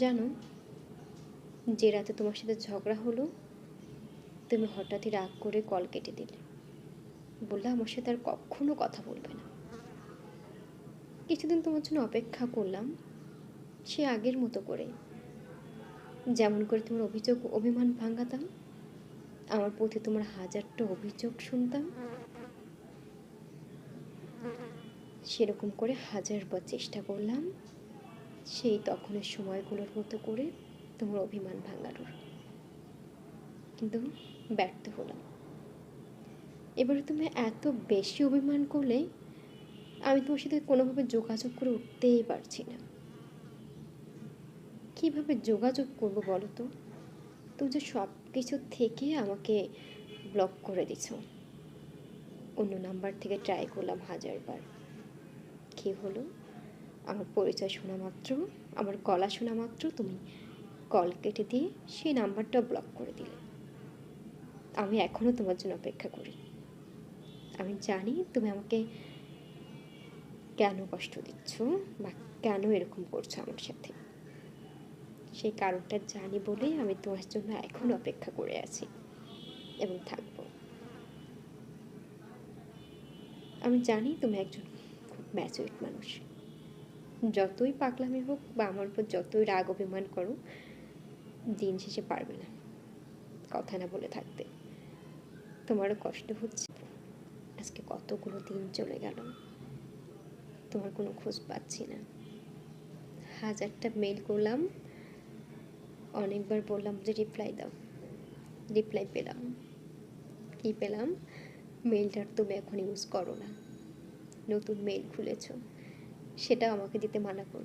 জানো, যে রাতে তোমার সাথে ঝগড়া হলো, তুমি হঠাৎই রাগ করে কল কেটে দিলে। বললে আমার সাথে আর কখনো কথা বলবে না। কিছুদিন তোমার জন্য অপেক্ষা করলাম, সে আগের মতো করে, যেমন করে তোমার অভিযোগ অভিমান ভাঙাতাম, আমার প্রতি তোমার হাজারটা অভিযোগ শুনতাম, সেরকম করে হাজারবার চেষ্টা করলাম সেই তখনের সময়গুলোর মতো করে তোমার অভিমান ভাঙানোর, কিন্তু ব্যর্থ হলাম। এবারে তুমি এত বেশি অভিমান করলে আমি তোমার সাথে কোনোভাবে যোগাযোগ করে উঠতেই পারছি না। কীভাবে যোগাযোগ করবো বলো তো? তুমি যে সব কিছু থেকে আমাকে ব্লক করে দিছ। অন্য নাম্বার থেকে ট্রাই করলাম হাজারবার। কী হলো? আমার পরিচয় শোনা মাত্র, আমার গলা শোনা মাত্র তুমি কল কেটে দিয়ে সেই নাম্বারটা ব্লক করে দিলে। আমি এখনও তোমার জন্য অপেক্ষা করি। আমি জানি তুমি আমাকে কেন কষ্ট দিচ্ছ বা কেন এরকম করছো আমার সাথে। সেই কারণটা জানি বলেই আমি তোমার জন্য এখন অপেক্ষা করে আছি এবং থাকবো। আমি জানি তুমি একজন খুব ম্যাচুরড মানুষ। যতই পাগলামি হোক বা আমার উপর যতই রাগ অভিমান করো, দিন শেষে পারবে না কথা না বলে থাকতে। তোমারও কষ্ট হচ্ছে। আজকে কতগুলো দিন চলে গেল, তোমার কোনো খোঁজ পাচ্ছি না। হাজারটা মেল করলাম, অনেকবার বললাম যে রিপ্লাই দাও, রিপ্লাই পেলাম। কি পেলাম? মেলটার তুমি এখন ইউজ করো না, নতুন মেল খুলেছ, সেটা আমাকে দিতে মানা করো।